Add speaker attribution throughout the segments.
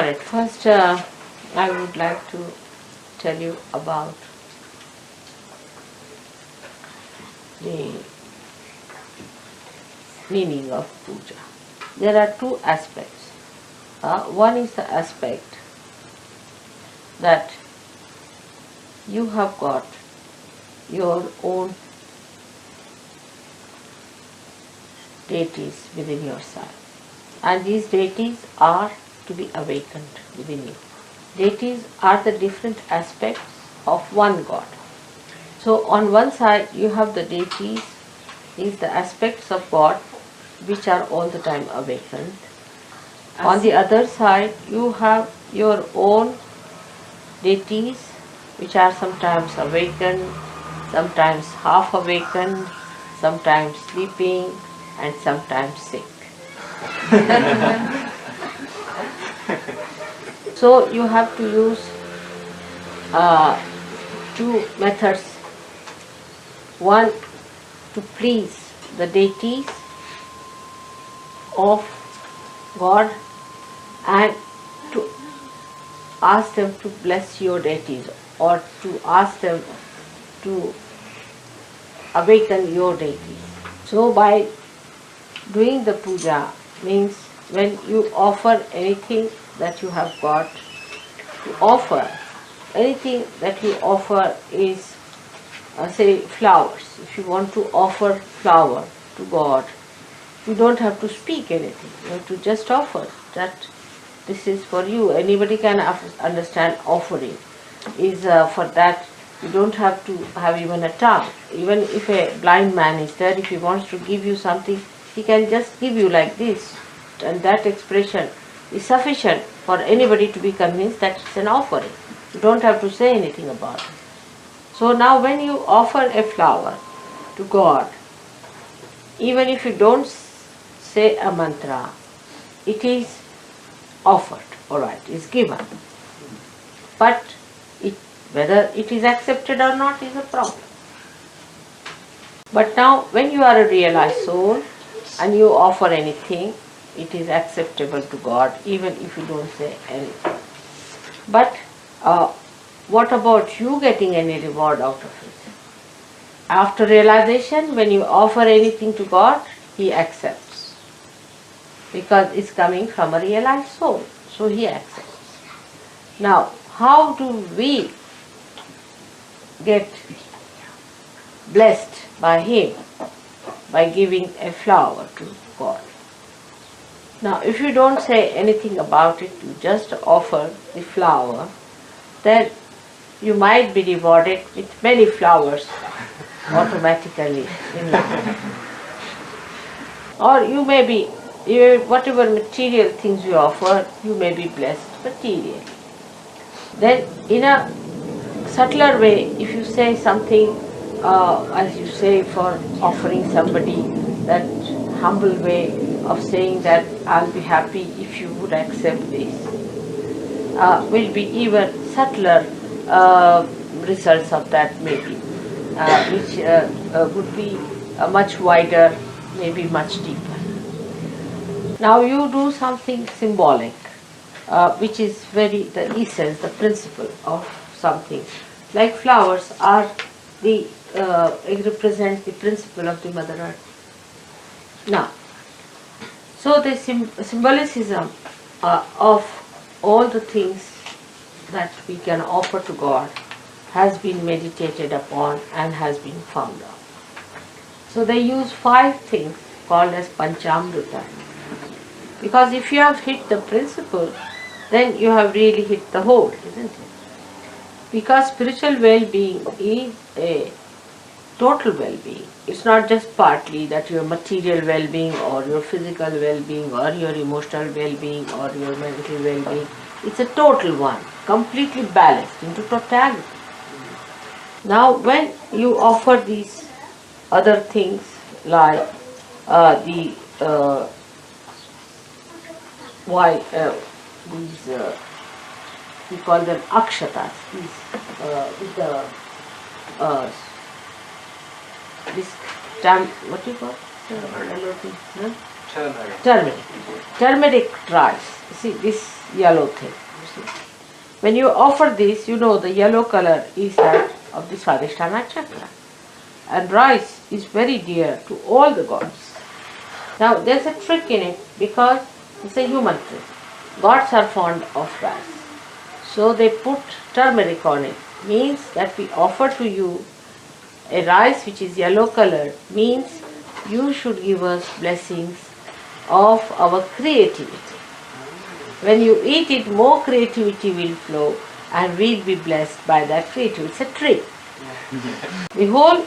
Speaker 1: Alright, first I would like to tell you about the meaning of puja. There are two aspects. One is the aspect that you have got your own deities within yourself, and these deities are to be awakened within you. Deities are the different aspects of one God. So on one side you have the deities, is the aspects of God which are all the time awakened. On the other side you have your own deities which are sometimes awakened, sometimes half awakened, sometimes sleeping, and sometimes sick. So you have to use two methods. One, to please the deities of God and to ask them to bless your deities, or to ask them to awaken your deities. So by doing the puja means when you offer anything that you have got to offer, anything that you offer is say flowers. If you want to offer flower to God, you don't have to speak anything. You have to just offer that this is for you. Anybody can understand offering is for that. You don't have to have even a tongue. Even if a blind man is there, if he wants to give you something, he can just give you like this, and that expression is sufficient for anybody to be convinced that it's an offering. You don't have to say anything about it. So now when you offer a flower to God, even if you don't say a mantra, it is offered, alright, is given. But whether it is accepted or not is a problem. But now when you are a realized soul and you offer anything, it is acceptable to God even if you don't say anything. But what about you getting any reward out of it? After realization, when you offer anything to God, He accepts. Because it's coming from a realized soul, so He accepts. Now, how do we get blessed by Him? By giving a flower to God. Now, if you don't say anything about it, you just offer the flower, then you might be rewarded with many flowers automatically in life. Or you may be, whatever material things you offer, you may be blessed materially. Then in a subtler way, if you say something, as you say for offering somebody, that humble way of saying that I'll be happy if you would accept this, will be even subtler results of that maybe, which would be much wider, maybe much deeper. Now you do something symbolic, which is the essence, the principle of something. Like flowers are it represents the principle of the Mother Earth. Now, so the symbolicism of all the things that we can offer to God has been meditated upon and has been found out. So they use 5 things called as Panchamrita. Because if you have hit the principle, then you have really hit the whole, isn't it? Because spiritual well-being is a total well-being. It's not just partly that your material well-being or your physical well-being or your emotional well-being or your mental well-being. It's a total one, completely balanced into totality. Now when you offer these other things like these we call them akshatas, with the this what do you call it? Turmeric. Turmeric rice. See, this yellow thing. See? When you offer this, you know the yellow color is that of the Swadhisthana chakra. And rice is very dear to all the gods. Now there's a trick in it because it's a human trick. Gods are fond of rice. So they put turmeric on it. Means that we offer to you a rice which is yellow colored, means you should give us blessings of our creativity. When you eat it, more creativity will flow and we'll be blessed by that creativity. It's a trick. The whole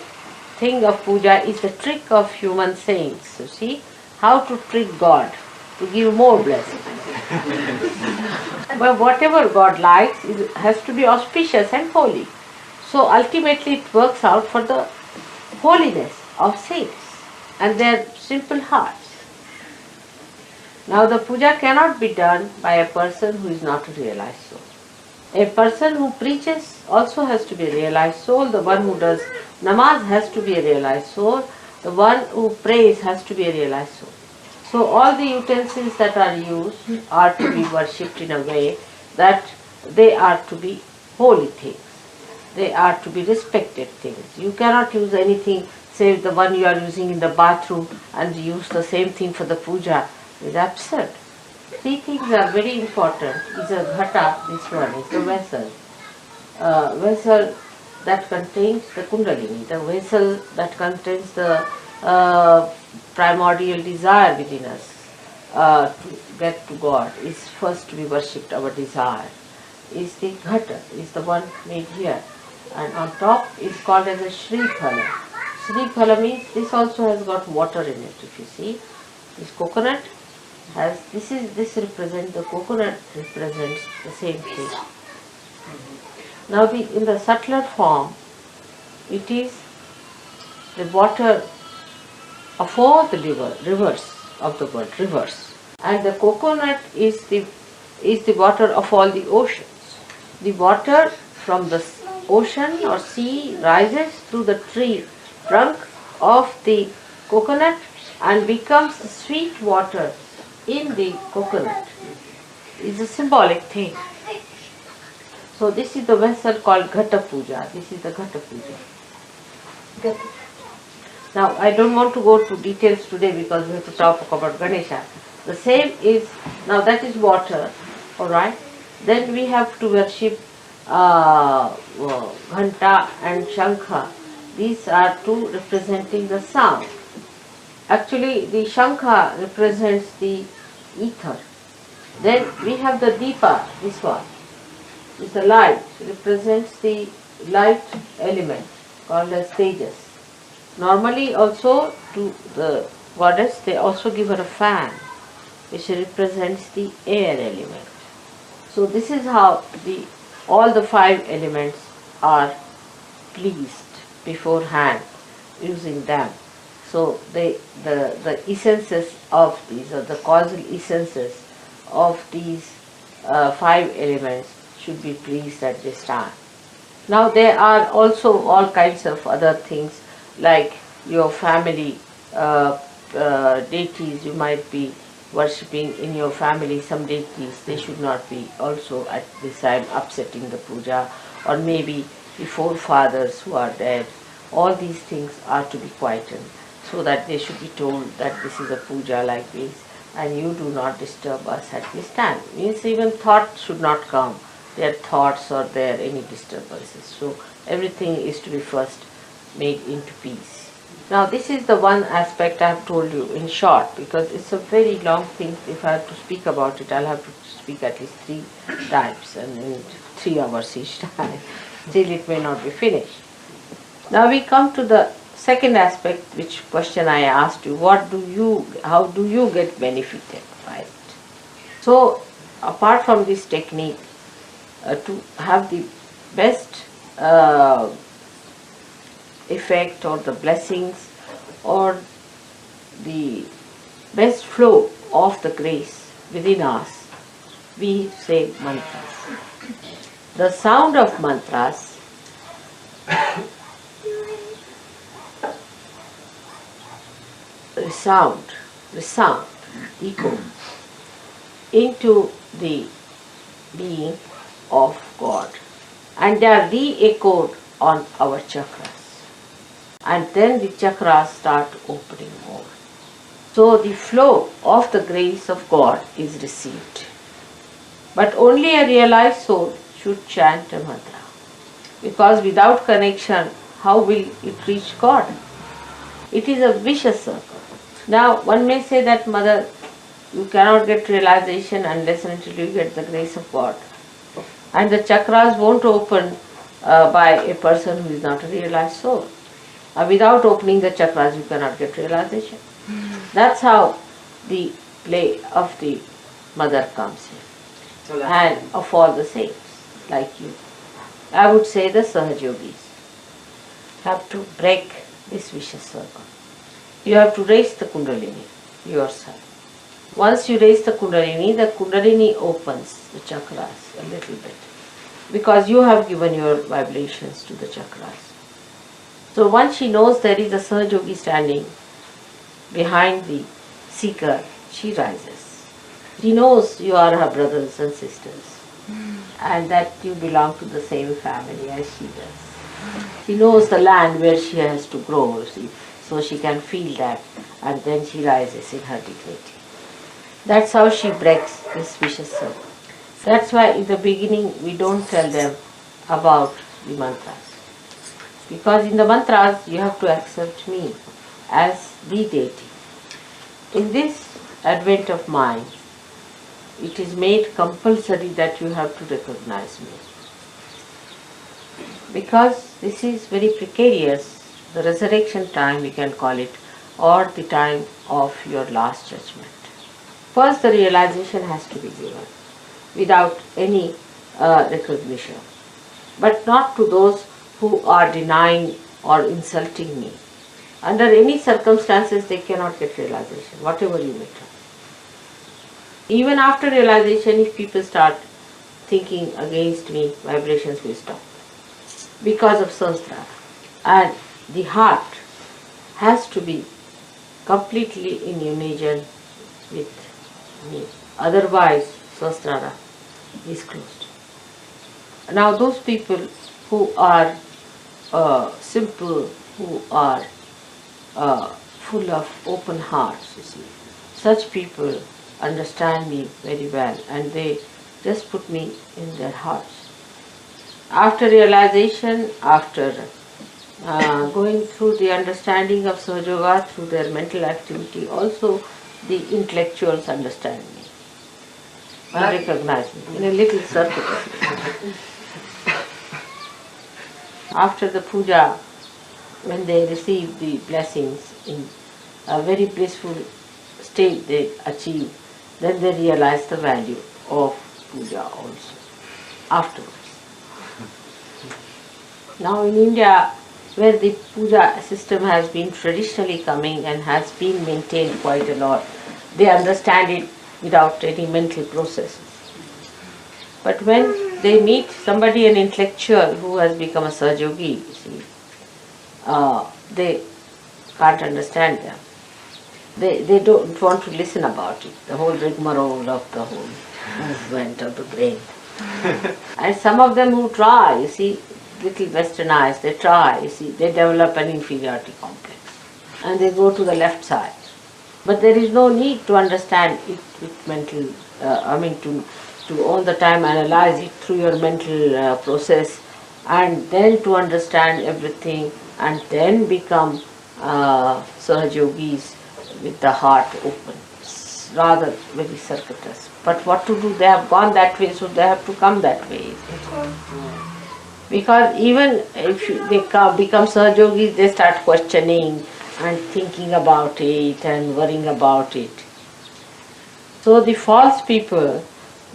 Speaker 1: thing of puja is the trick of human sayings. You see, how to trick God to give more blessings. But whatever God likes, it has to be auspicious and holy. So ultimately it works out for the holiness of saints and their simple hearts. Now the puja cannot be done by a person who is not a realized soul. A person who preaches also has to be a realized soul. The one who does namaz has to be a realized soul. The one who prays has to be a realized soul. So all the utensils that are used are to be worshipped in a way that they are to be holy things. They are to be respected things. You cannot use anything save the one you are using in the bathroom and use the same thing for the puja. It is absurd. Three things are very important. Is a ghata, this one is the vessel. Vessel that contains the kundalini, the vessel that contains the primordial desire within us to get to God is first to be worshipped, our desire. Is the ghata, is the one made here. And on top is called as a Shri Phala. Shri Phala means this also has got water in it, if you see. This coconut has, this represents, the coconut represents the same thing. Now in the subtler form, it is the water of all the rivers of the world, rivers. And the coconut is the water of all the oceans. The water from the ocean or sea rises through the tree trunk of the coconut and becomes the sweet water in the coconut. It's a symbolic thing. So this is the vessel called Ghata Puja. This is the Ghata Puja. Now I don't want to go to details today because we have to talk about Ganesha. The same is, now that is water, alright. Then we have to worship Ghanta and Shankha. These are two representing the sound. Actually the Shankha represents the ether. Then we have the Deepa, this one. Is the light, represents the light element called as Tejas. Normally also to the goddess they also give her a fan which represents the air element. So this is how all the five elements are pleased beforehand using them. So the essences of these, or the causal essences of these five elements should be pleased at this time. Now there are also all kinds of other things like your family deities you might be worshipping in your family. Some deities, they should not be also at this time upsetting the puja, or maybe the forefathers who are dead. All these things are to be quietened so that they should be told that this is a puja like this and you do not disturb us at this time. Means even thought should not come, their thoughts or their any disturbances. So everything is to be first made into peace. Now this is the one aspect I have told you in short, because it's a very long thing. If I have to speak about it, I'll have to speak at least 3 times and in 3 hours each time. Still it may not be finished. Now we come to the second aspect, which question I asked you, how do you get benefited by it? So apart from this technique, to have the best effect or the blessings or the best flow of the grace within us, we say mantras. The sound of mantras resound, echo into the being of God. And they are re-echoed on our chakras. And then the chakras start opening more. So the flow of the grace of God is received. But only a realized soul should chant a mantra. Because without connection, how will it reach God? It is a vicious circle. Now, one may say that, Mother, you cannot get realization unless and until you get the grace of God. And the chakras won't open by a person who is not a realized soul. Without opening the chakras, you cannot get realization. That's how the play of the Mother comes here. And of all the saints, like you. I would say the Sahajogis have to break this vicious circle. You have to raise the Kundalini yourself. Once you raise the Kundalini opens the chakras a little bit. Because you have given your vibrations to the chakras. So once she knows there is a Sahajogi standing behind the seeker, she rises. She knows you are her brothers and sisters and that you belong to the same family as she does. She knows the land where she has to grow, so she can feel that, and then she rises in her dignity. That's how she breaks this vicious circle. That's why in the beginning we don't tell them about the mantras. Because in the mantras you have to accept me as the deity. In this advent of mind, it is made compulsory that you have to recognize me. Because this is very precarious, the resurrection time we can call it, or the time of your last judgment. First the realization has to be given without any recognition, but not to those who are denying or insulting me. Under any circumstances they cannot get realization, whatever you may try. Even after realization, if people start thinking against me, vibrations will stop because of Sahasrara. And the heart has to be completely in unison with me. Otherwise, Sahasrara is closed. Now those people who are simple, who are full of open hearts, you see, such people understand me very well and they just put me in their hearts. After realization, after going through the understanding of Sahajoga through their mental activity, also the intellectuals understand me and recognize me in a little circle. After the puja, when they receive the blessings in a very blissful state they achieve, then they realize the value of puja also afterwards. Now in India, where the puja system has been traditionally coming and has been maintained quite a lot, they understand it without any mental processes. But when they meet somebody, an intellectual who has become a Sahajogi, you see, they can't understand them. They don't want to listen about it, the whole rigmarole of the whole movement of the brain. And some of them who try, you see, little westernized, they try, you see, they develop an inferiority complex and they go to the left side. But there is no need to understand it with mental, to all the time analyze it through your mental process and then to understand everything and then become Sahajogis with the heart open. It's rather very circuitous. But what to do? They have gone that way, so they have to come that way. Because even if they become Sahajogis, they start questioning and thinking about it and worrying about it. So the false people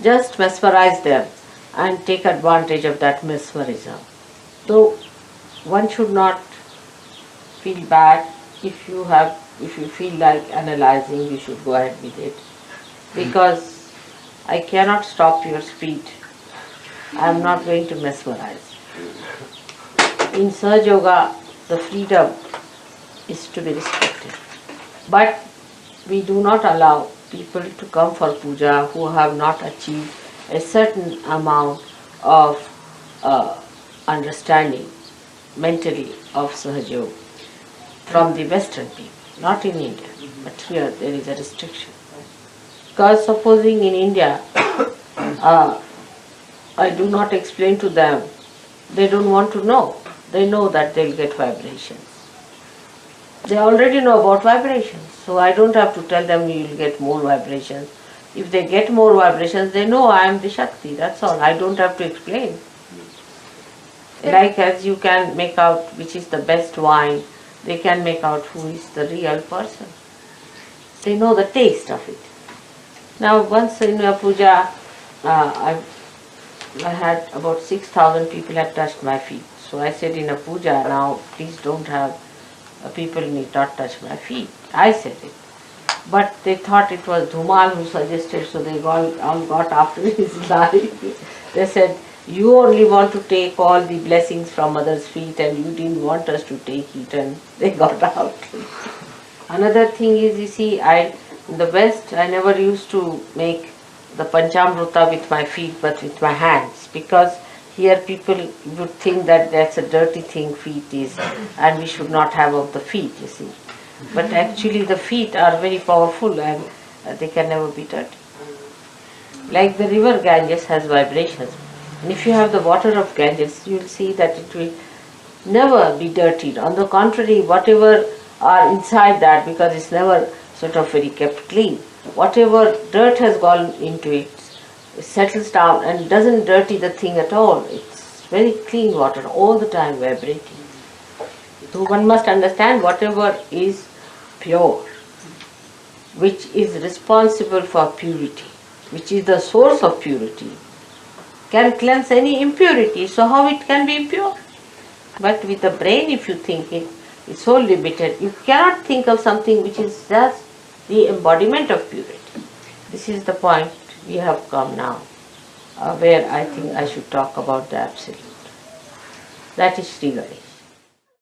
Speaker 1: just mesmerize them and take advantage of that mesmerism. So one should not feel bad. If you feel like analyzing, you should go ahead with it. Because I cannot stop your speed. I am not going to mesmerize. In Sahaja Yoga, the freedom is to be respected. But we do not allow people to come for puja who have not achieved a certain amount of understanding mentally of Sahaja from the Western people, not in India, but here there is a restriction. Because supposing in India, I do not explain to them, they don't want to know. They know that they'll get vibrations. They already know about vibrations, so I don't have to tell them you'll get more vibrations. If they get more vibrations, they know I am the Shakti, that's all. I don't have to explain. Like as you can make out which is the best wine, they can make out who is the real person. They know the taste of it. Now once in a puja, I had about 6,000 people had touched my feet. So I said in a puja, now please don't have, people need not touch my feet. I said it. But they thought it was Dhumal who suggested, so they all got after his life. They said, you only want to take all the blessings from others' feet and you didn't want us to take it, and they got out. Another thing is, you see, in the West, I never used to make the Panchamrita with my feet but with my hands, because here people would think that that's a dirty thing feet is and we should not have of the feet, you see. But actually the feet are very powerful and they can never be dirty. Like the river Ganges has vibrations. And if you have the water of Ganges, you will see that it will never be dirtied. On the contrary, whatever are inside that, because it's never sort of very kept clean, whatever dirt has gone into it, it settles down and doesn't dirty the thing at all. It's very clean water, all the time vibrating. So one must understand whatever is pure, which is responsible for purity, which is the source of purity, can cleanse any impurity, so how it can be impure? But with the brain, if you think it, it's so limited, you cannot think of something which is just the embodiment of purity. This is the point we have come now, where I think I should talk about the Absolute. That is Sri Ganesha.